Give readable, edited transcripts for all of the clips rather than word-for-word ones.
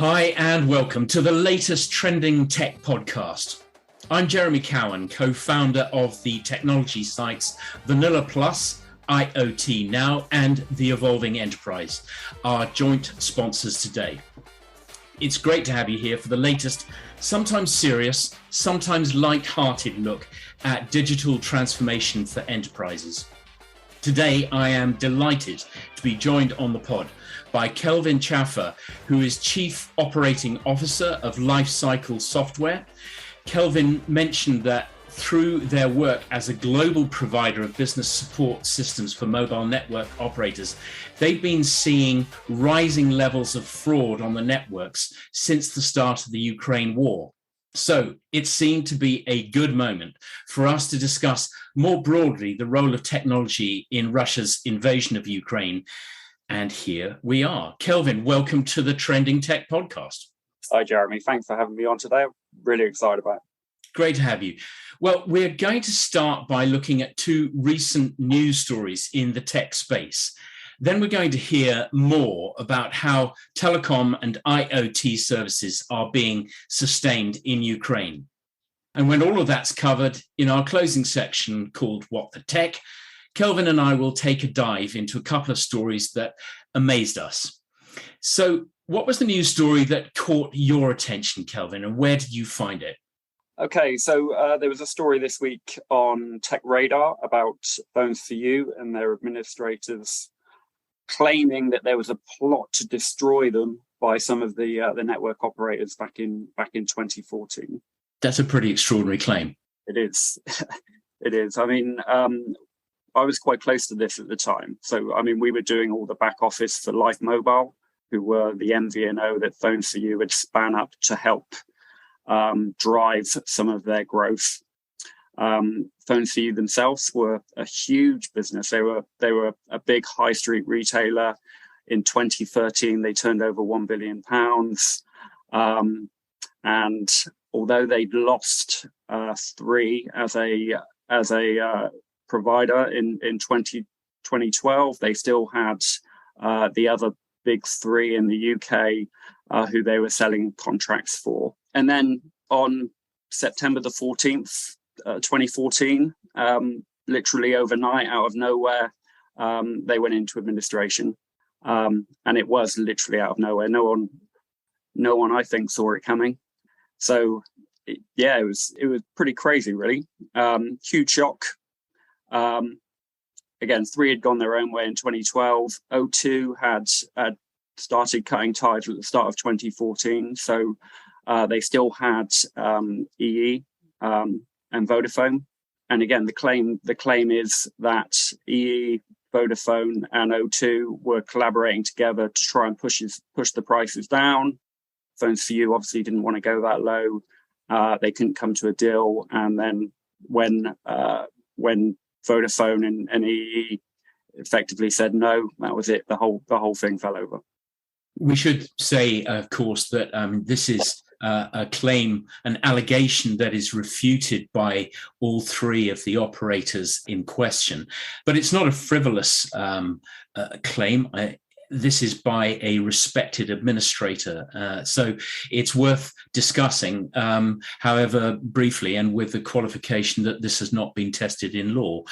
Hi and welcome to the latest Trending Tech podcast. I'm Jeremy Cowan, co-founder of the technology sites Vanilla Plus, IoT Now and The Evolving Enterprise, our joint sponsors today. It's great to have you here for the latest, sometimes serious, sometimes light-hearted look at digital transformation for enterprises. Today, I am delighted to be joined on the pod by Kelvin Chaffer, who is Chief Operating Officer of Lifecycle Software. Kelvin mentioned that through their work as a global provider of business support systems for mobile network operators, they've been seeing rising levels of fraud on the networks since the start of the Ukraine war. So it seemed to be a good moment for us to discuss more broadly the role of technology in Russia's invasion of Ukraine. And here we are. Kelvin, welcome to the Trending Tech podcast. Hi, Jeremy. Thanks for having me on today. I'm really excited about it. Great to have you. Well, we're going to start by looking at two recent news stories in the tech space. Then we're going to hear more about how telecom and IoT services are being sustained in Ukraine. And when all of that's covered, in our closing section called What the Tech, Kelvin and I will take a dive into a couple of stories that amazed us. So what was the news story that caught your attention, Kelvin, and where did you find it? Okay, so there was a story this week on Tech Radar about Phones for You and their administrators claiming that there was a plot to destroy them by some of the network operators back in 2014. That's a pretty extraordinary claim. It is. It is. I mean, I was quite close to this at the time. So, I mean, we were doing all the back office for Life Mobile, who were the MVNO that Phones for You had spun up to help drive some of their growth. Phones for You themselves were a huge business. They were a big high street retailer. In 2013, they turned over £1 billion. And although they'd lost three as a provider in 2012, they still had the other big three in the UK who they were selling contracts for. And then on September the 14th, 2014, literally overnight, out of nowhere, they went into administration. And it was literally out of nowhere. No one, I think, saw it coming. So, it was pretty crazy, really. Huge shock. Again, three had gone their own way in 2012. O2 had started cutting ties at the start of 2014. So they still had EE and Vodafone. And again, the claim is that EE, Vodafone, and O2 were collaborating together to try and push the prices down. Phones for You obviously didn't want to go that low. They couldn't come to a deal. And then when Vodafone and EE effectively said no, that was it. The whole thing fell over. We should say, of course, that this is a claim, an allegation that is refuted by all three of the operators in question. But it's not a frivolous claim. This is by a respected administrator. So it's worth discussing, however briefly, and with the qualification that this has not been tested in law.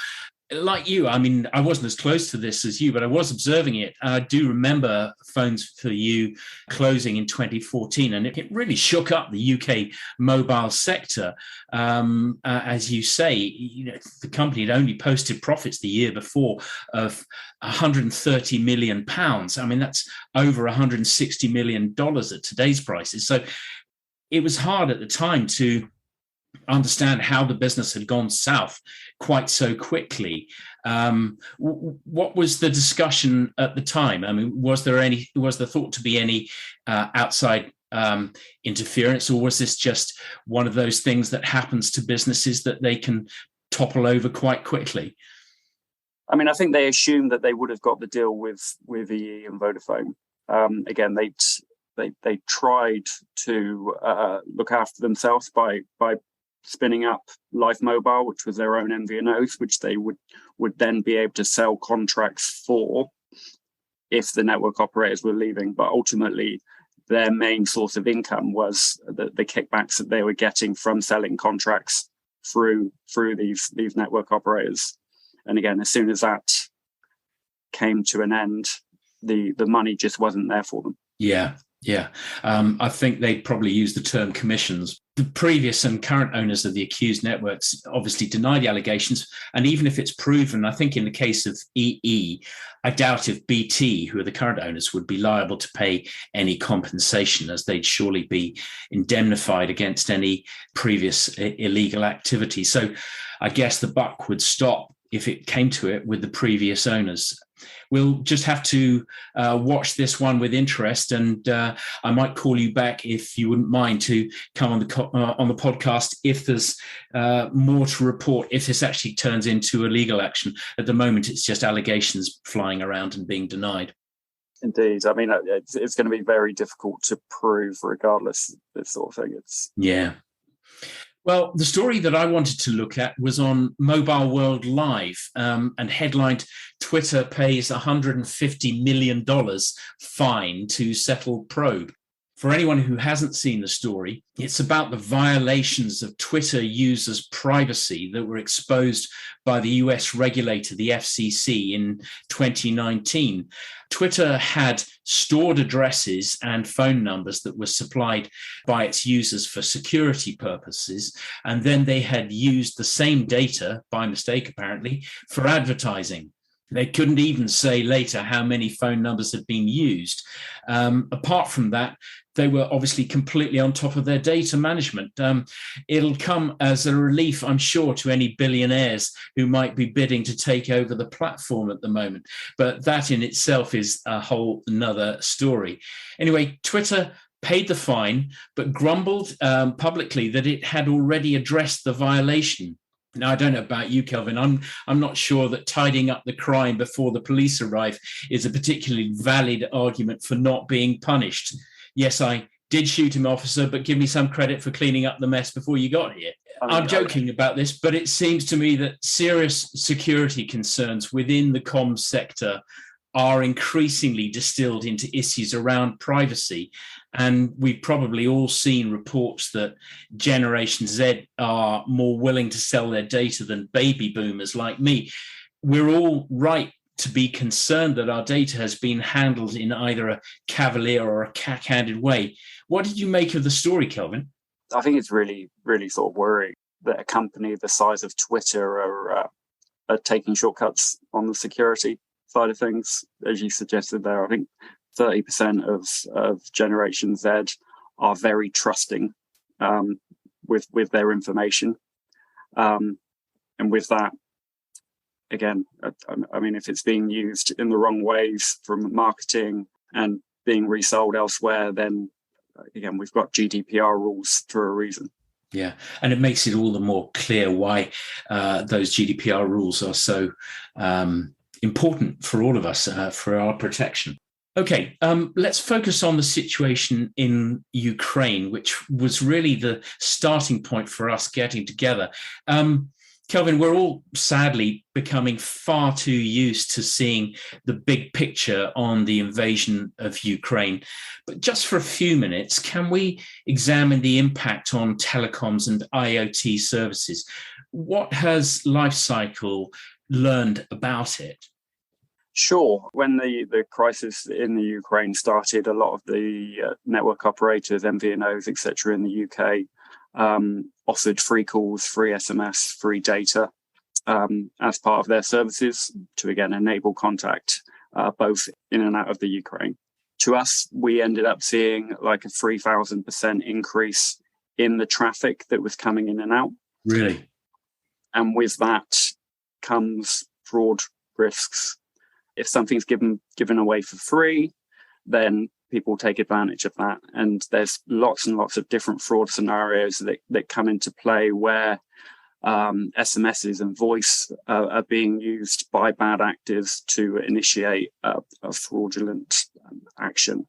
Like you, I mean, I wasn't as close to this as you, but I was observing it. I do remember Phones for You closing in 2014, and it really shook up the UK mobile sector. As you say, the company had only posted profits the year before of £130 million. I mean, that's over $160 million at today's prices. So it was hard at the time to understand how the business had gone south quite so quickly. What was the discussion at the time? I mean, was there thought to be any outside interference, or was this just one of those things that happens to businesses that they can topple over quite quickly? I mean, I think they assumed that they would have got the deal with EE and Vodafone. Again, they tried to look after themselves by spinning up Life Mobile, which was their own MVNOs, which they would then be able to sell contracts for if the network operators were leaving. But ultimately, their main source of income was the kickbacks that they were getting from selling contracts through these network operators. And again, as soon as that came to an end, the money just wasn't there for them. Yeah. I think they probably used the term commissions. The previous and current owners of the accused networks obviously deny the allegations. And even if it's proven, I think in the case of EE, I doubt if BT, who are the current owners, would be liable to pay any compensation, as they'd surely be indemnified against any previous illegal activity. So I guess the buck would stop, if it came to it, with the previous owners. We'll just have to watch this one with interest, and I might call you back, if you wouldn't mind, to come on the podcast if there's more to report, if this actually turns into a legal action. At the moment, it's just allegations flying around and being denied. Indeed. I mean, it's going to be very difficult to prove regardless, this sort of thing. Yeah. Well, the story that I wanted to look at was on Mobile World Live, and headlined, "Twitter pays $150 million fine to settle probe." For anyone who hasn't seen the story, it's about the violations of Twitter users' privacy that were exposed by the US regulator, the FCC, in 2019. Twitter had stored addresses and phone numbers that were supplied by its users for security purposes, and then they had used the same data, by mistake apparently, for advertising. They couldn't even say later how many phone numbers had been used. Apart from that, they were obviously completely on top of their data management. It'll come as a relief, I'm sure, to any billionaires who might be bidding to take over the platform at the moment. But that in itself is a whole another story. Anyway, Twitter paid the fine, but grumbled publicly that it had already addressed the violation. Now, I don't know about you, Kelvin. I'm not sure that tidying up the crime before the police arrive is a particularly valid argument for not being punished. Yes, I did shoot him, officer, but give me some credit for cleaning up the mess before you got here. I'm joking about this, but it seems to me that serious security concerns within the comms sector are increasingly distilled into issues around privacy. And we've probably all seen reports that Generation Z are more willing to sell their data than baby boomers like me. We're all right to be concerned that our data has been handled in either a cavalier or a cack-handed way. What did you make of the story, Kelvin? I think it's really, really sort of worrying that a company the size of Twitter are taking shortcuts on the security side of things. As you suggested there, I think 30% of Generation Z are very trusting with their information. And with that, again, I mean, if it's being used in the wrong ways from marketing and being resold elsewhere, then again, we've got GDPR rules for a reason. Yeah, and it makes it all the more clear why those GDPR rules are so important for all of us, for our protection. Okay, let's focus on the situation in Ukraine, which was really the starting point for us getting together. Kelvin, we're all sadly becoming far too used to seeing the big picture on the invasion of Ukraine. But just for a few minutes, can we examine the impact on telecoms and IoT services? What has Lifecycle learned about it? Sure. When the crisis in the Ukraine started, a lot of the network operators, MVNOs, etc., in the UK offered free calls, free SMS, free data as part of their services to, again, enable contact both in and out of the Ukraine. To us, we ended up seeing like a 3,000% increase in the traffic that was coming in and out. Really? And with that comes fraud risks. If something's given away for free, then people take advantage of that. And there's lots and lots of different fraud scenarios that come into play where SMSs and voice are being used by bad actors to initiate a fraudulent action.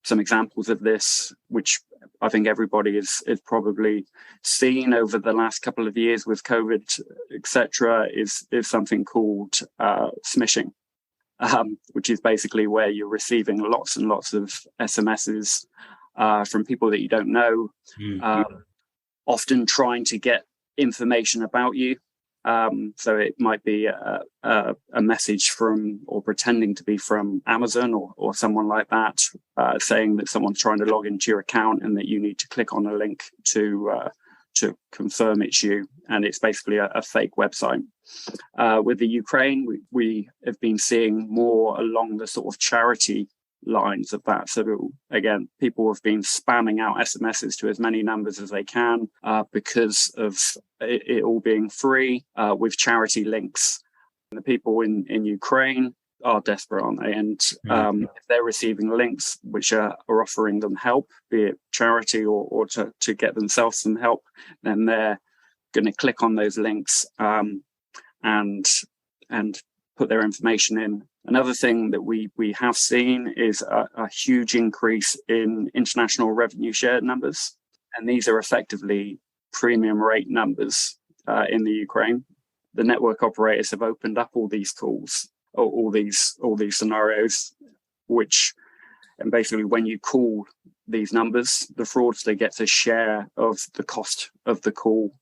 Some examples of this, which I think everybody is probably seen over the last couple of years with COVID, etc., is something called smishing. which is basically where you're receiving lots and lots of SMSs from people that you don't know, often trying to get information about you. So it might be a message from, or pretending to be from Amazon or someone like that, saying that someone's trying to log into your account and that you need to click on a link to confirm it's you. And it's basically a fake website. With the Ukraine, we have been seeing more along the sort of charity lines of that. So again, people have been spamming out SMSs to as many numbers as they can because of it all being free with charity links. And the people in Ukraine are desperate, aren't they? And if they're receiving links which are offering them help, be it charity or to get themselves some help, then they're going to click on those links and put their information in. Another thing that we have seen is a huge increase in international revenue share numbers. And these are effectively premium rate numbers in the Ukraine. The network operators have opened up all these calls, or all these scenarios, and basically when you call these numbers, the fraudster gets a share of the cost of the call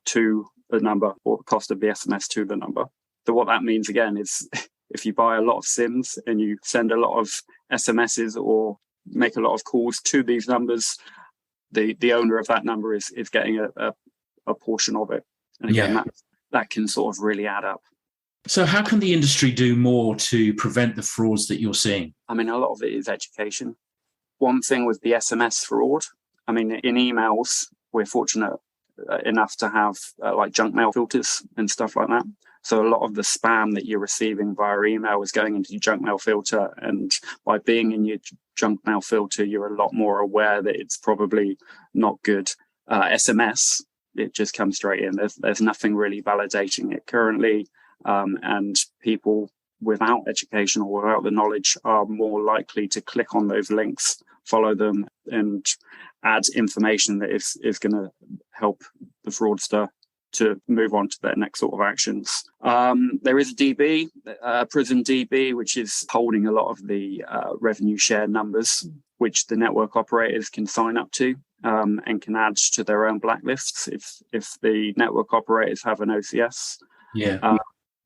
to the number, or the cost of the SMS to the number. So what that means again is if you buy a lot of SIMs and you send a lot of SMSs or make a lot of calls to these numbers, the owner of that number is getting a portion of it. And again, that can sort of really add up. So how can the industry do more to prevent the frauds that you're seeing? I mean, a lot of it is education. One thing with the SMS fraud, I mean, in emails, we're fortunate enough to have like junk mail filters and stuff like that. So a lot of the spam that you're receiving via email is going into your junk mail filter. And by being in your junk mail filter, you're a lot more aware that it's probably not good. SMS, it just comes straight in. There's nothing really validating it currently. And people without education or without the knowledge are more likely to click on those links, follow them, and add information that is going to help the fraudster to move on to their next sort of actions. There is a DB, Prison DB, which is holding a lot of the revenue share numbers, which the network operators can sign up to and can add to their own blacklists. If the network operators have an OCS,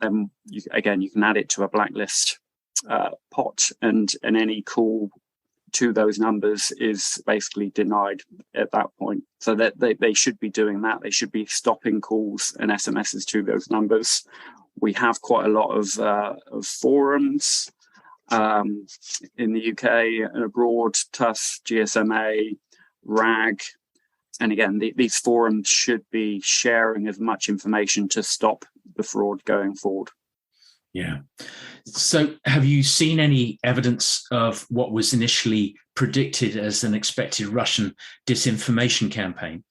then you can add it to a blacklist pot, and any call to those numbers is basically denied at that point. So that they should be doing that. They should be stopping calls and SMSs to those numbers. We have quite a lot of forums in the UK and abroad, TUS, GSMA, RAG. And again, these forums should be sharing as much information to stop the fraud going forward. Yeah. So have you seen any evidence of what was initially predicted as an expected Russian disinformation campaign?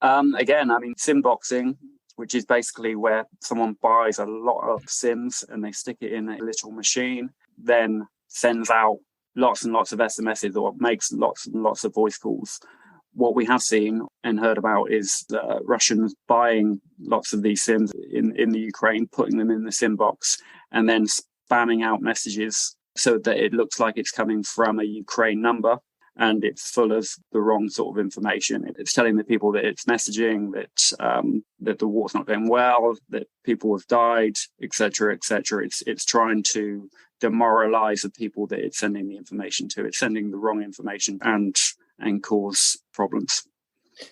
Again, I mean, SIM boxing, which is basically where someone buys a lot of SIMs and they stick it in a little machine, then sends out lots and lots of SMSs or makes lots and lots of voice calls. What we have seen and heard about is Russians buying lots of these SIMs in the Ukraine, putting them in the SIM box, and then spamming out messages so that it looks like it's coming from a Ukraine number, and it's full of the wrong sort of information. It's telling the people that it's messaging, that the war's not going well, that people have died, etc., etc. It's trying to demoralize the people that it's sending the information to. It's sending the wrong information and cause problems.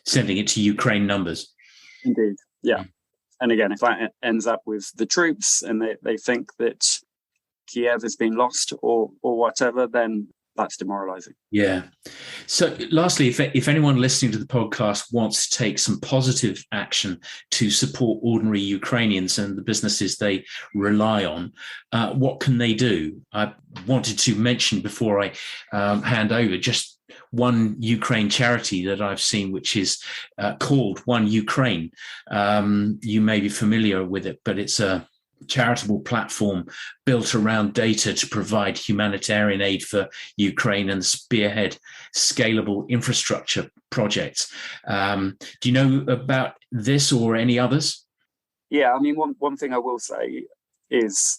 Sending it to Ukraine numbers. Indeed, yeah. And again, if that ends up with the troops and they think that Kiev has been lost or whatever, then that's demoralizing. Yeah. So lastly, if anyone listening to the podcast wants to take some positive action to support ordinary Ukrainians and the businesses they rely on, what can they do? I wanted to mention before I hand over just one Ukraine charity that I've seen, which is called One Ukraine. You may be familiar with it, but it's a charitable platform built around data to provide humanitarian aid for Ukraine and spearhead scalable infrastructure projects. Do you know about this or any others? Yeah, I mean, one thing I will say is,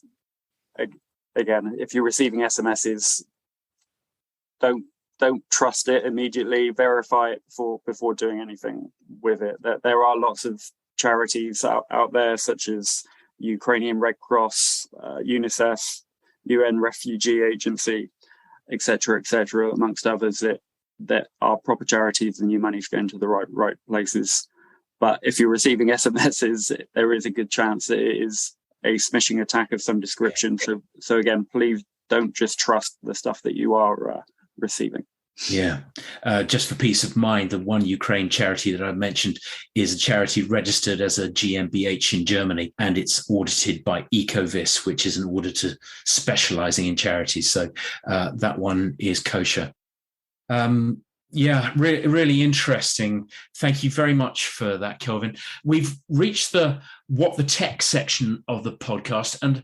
again, if you're receiving SMSs, don't trust it immediately. Verify it before doing anything with it. There are lots of charities out there, such as Ukrainian Red Cross, UNICEF, UN Refugee Agency, etc., amongst others, that are proper charities, and your money's going to the right places. But if you're receiving SMSs, there is a good chance that it is a smishing attack of some description. So again, please don't just trust the stuff that you are receiving. Yeah. Just for peace of mind, the one Ukraine charity that I mentioned is a charity registered as a GmbH in Germany, and it's audited by Ecovis, which is an auditor specializing in charities. So that one is kosher. Really interesting. Thank you very much for that, Kelvin. We've reached the What the Tech section of the podcast, and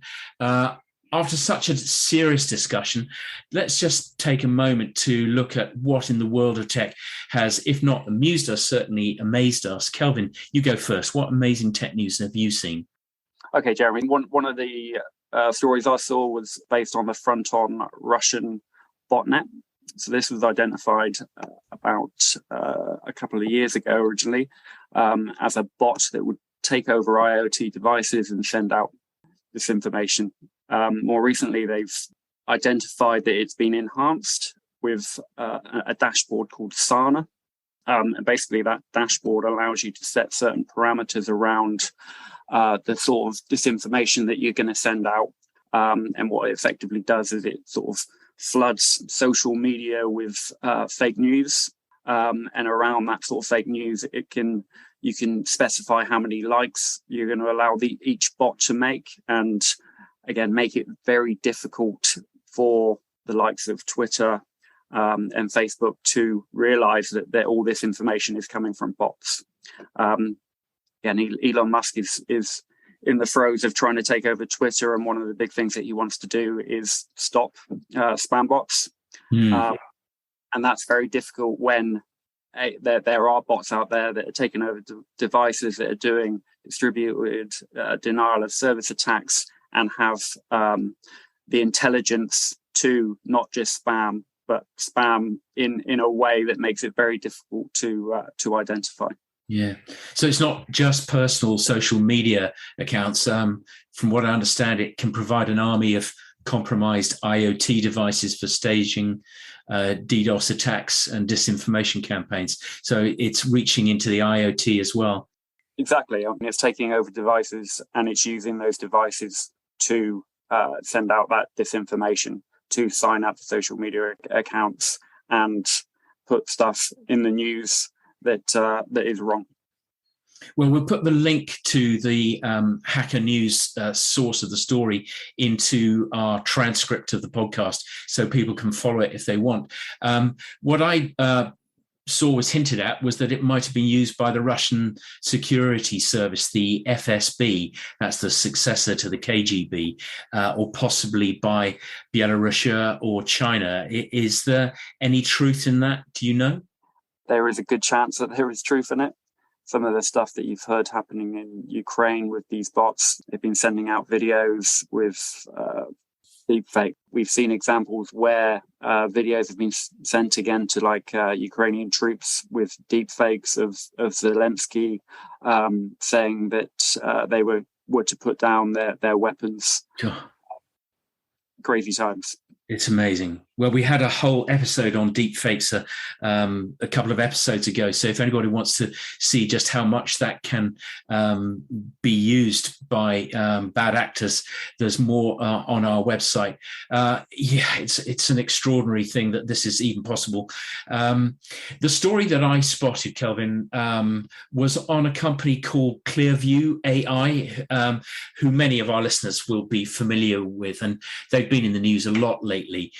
after such a serious discussion, let's just take a moment to look at what in the world of tech has, if not amused us, certainly amazed us. Kelvin, you go first. What amazing tech news have you seen? Okay, Jeremy. One of the stories I saw was based on the front-on Russian botnet. So this was identified about a couple of years ago originally as a bot that would take over IoT devices and send out this information. More recently, they've identified that it's been enhanced with a dashboard called Sana. And basically, that dashboard allows you to set certain parameters around the sort of disinformation that you're going to send out. And what it effectively does is it sort of floods social media with fake news. And around that sort of fake news, you can specify how many likes you're going to allow each bot to make, and again, make it very difficult for the likes of Twitter and Facebook to realize that all this information is coming from bots. And Elon Musk is in the throes of trying to take over Twitter, and one of the big things that he wants to do is stop spam bots. And that's very difficult when there are bots out there that are taking over devices that are doing distributed denial of service attacks, and have the intelligence to not just spam, but spam in a way that makes it very difficult to identify. Yeah. So it's not just personal social media accounts. From what I understand, it can provide an army of compromised IoT devices for staging DDoS attacks and disinformation campaigns. So it's reaching into the IoT as well. Exactly. I mean, it's taking over devices, and it's using those devices to send out that disinformation, to sign up for social media accounts and put stuff in the news that is wrong. Well, we'll put the link to the Hacker News source of the story into our transcript of the podcast, so people can follow it if they want. What I saw was hinted at was that it might have been used by the Russian security service, the FSB, that's the successor to the KGB, or possibly by Belarus or China. Is there any truth in that? Do you know? There is a good chance that there is truth in it. Some of the stuff that you've heard happening in Ukraine with these bots, they've been sending out videos with deepfake. We've seen examples where videos have been sent again to Ukrainian troops with deepfakes of Zelensky saying that they were to put down their weapons. Crazy times. It's amazing. Well, we had a whole episode on deepfakes a couple of episodes ago. So if anybody wants to see just how much that can be used by bad actors, there's more on our website. It's an extraordinary thing that this is even possible. The story that I spotted, Kelvin, was on a company called Clearview AI, who many of our listeners will be familiar with, and they've been in the news a lot lately.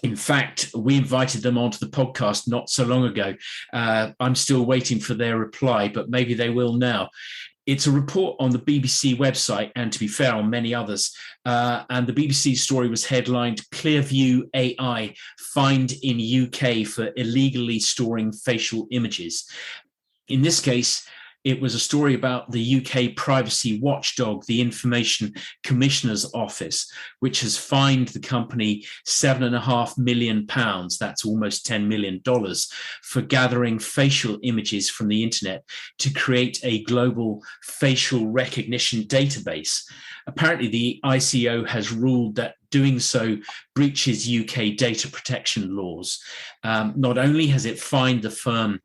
In fact, we invited them onto the podcast not so long ago. I'm still waiting for their reply, but maybe they will now. It's a report on the BBC website, and to be fair, on many others. And the BBC story was headlined, Clearview AI fined in UK for illegally storing facial images. In this case, It was a story about the UK privacy watchdog, the Information Commissioner's Office, which has fined the company £7.5 million, that's almost $10 million, for gathering facial images from the internet to create a global facial recognition database. Apparently, the ICO has ruled that doing so breaches UK data protection laws. Not only has it fined the firm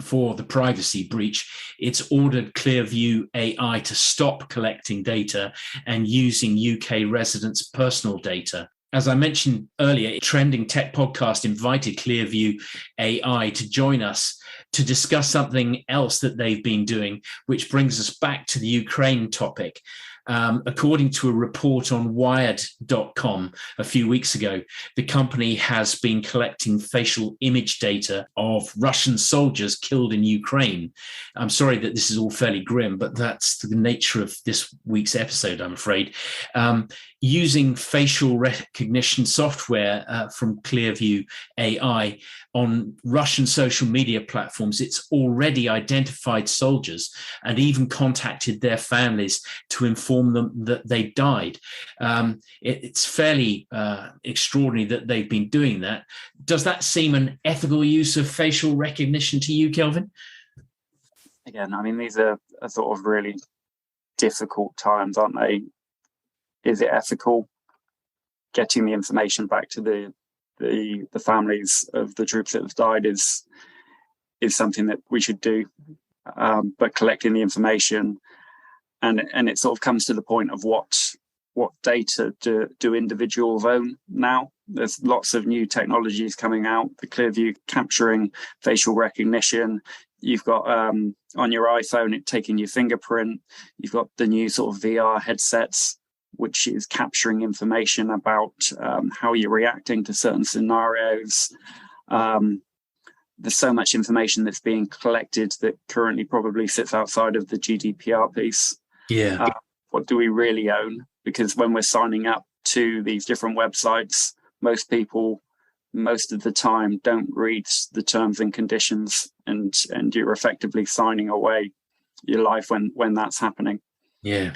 for the privacy breach, it's ordered Clearview AI to stop collecting data and using UK residents' personal data. As I mentioned earlier, Trending Tech Podcast invited Clearview AI to join us to discuss something else that they've been doing, which brings us back to the Ukraine topic. According to a report on Wired.com a few weeks ago, the company has been collecting facial image data of Russian soldiers killed in Ukraine. I'm sorry that this is all fairly grim, but that's the nature of this week's episode, I'm afraid. Using facial recognition software from Clearview AI on Russian social media platforms, it's already identified soldiers and even contacted their families to inform them that they died. It's fairly extraordinary that they've been doing that. Does that seem an ethical use of facial recognition to you, Kelvin? Again, I mean, these are sort of really difficult times, aren't they? Is it ethical? Getting the information back to the families of the troops that have died is something that we should do. But collecting the information, and it sort of comes to the point of what data do individuals own now. There's lots of new technologies coming out. The Clearview capturing facial recognition. You've got on your iPhone it taking your fingerprint. You've got the new sort of VR headsets, which is capturing information about how you're reacting to certain scenarios. There's so much information that's being collected that currently probably sits outside of the GDPR piece. Yeah. What do we really own? Because when we're signing up to these different websites, most people, most of the time, don't read the terms and conditions, and you're effectively signing away your life when that's happening. Yeah.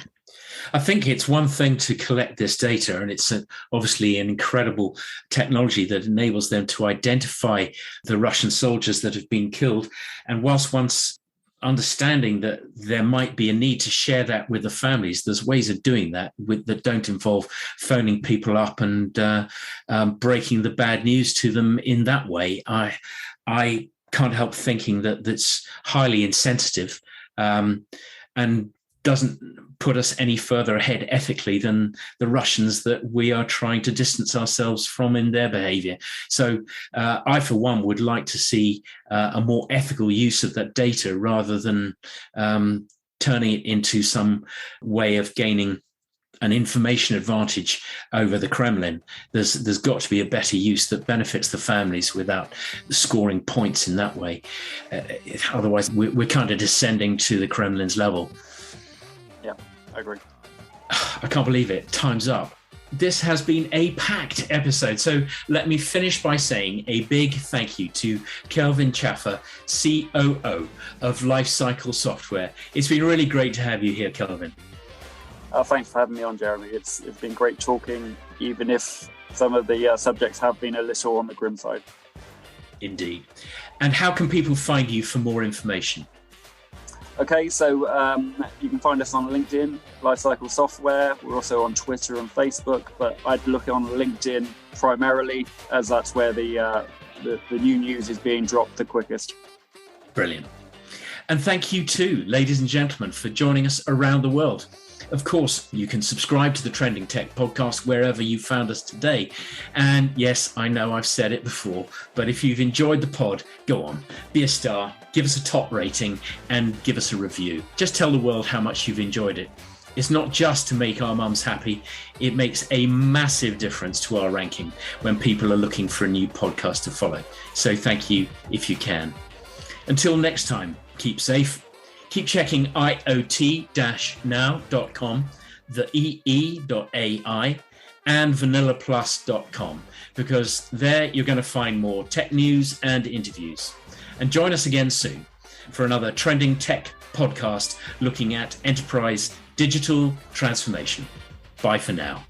I think it's one thing to collect this data, and it's obviously an incredible technology that enables them to identify the Russian soldiers that have been killed. And whilst one's understanding that there might be a need to share that with the families, there's ways of doing that that don't involve phoning people up and breaking the bad news to them in that way. I can't help thinking that that's highly insensitive and doesn't put us any further ahead ethically than the Russians that we are trying to distance ourselves from in their behavior. So I, for one, would like to see a more ethical use of that data rather than turning it into some way of gaining an information advantage over the Kremlin. There's got to be a better use that benefits the families without scoring points in that way. Otherwise, we're kind of descending to the Kremlin's level. Yeah, I agree. I can't believe it. Time's up. This has been a packed episode. So let me finish by saying a big thank you to Kelvin Chaffer, COO of Lifecycle Software. It's been really great to have you here, Kelvin. Thanks for having me on, Jeremy. It's been great talking, even if some of the subjects have been a little on the grim side. Indeed. And how can people find you for more information? Okay, so you can find us on LinkedIn, Lifecycle Software. We're also on Twitter and Facebook, but I'd look on LinkedIn primarily, as that's where the new news is being dropped the quickest. Brilliant. And thank you too, ladies and gentlemen, for joining us around the world. Of course, you can subscribe to the Trending Tech Podcast wherever you found us today. And yes, I know I've said it before, but if you've enjoyed the pod, go on, be a star, give us a top rating, and give us a review. Just tell the world how much you've enjoyed it. It's not just to make our mums happy, it makes a massive difference to our ranking when people are looking for a new podcast to follow. So thank you if you can. Until next time, keep safe. Keep checking iot-now.com, the ee.ai, and vanillaplus.com, because there you're going to find more tech news and interviews. And join us again soon for another Trending Tech podcast looking at enterprise digital transformation. Bye for now.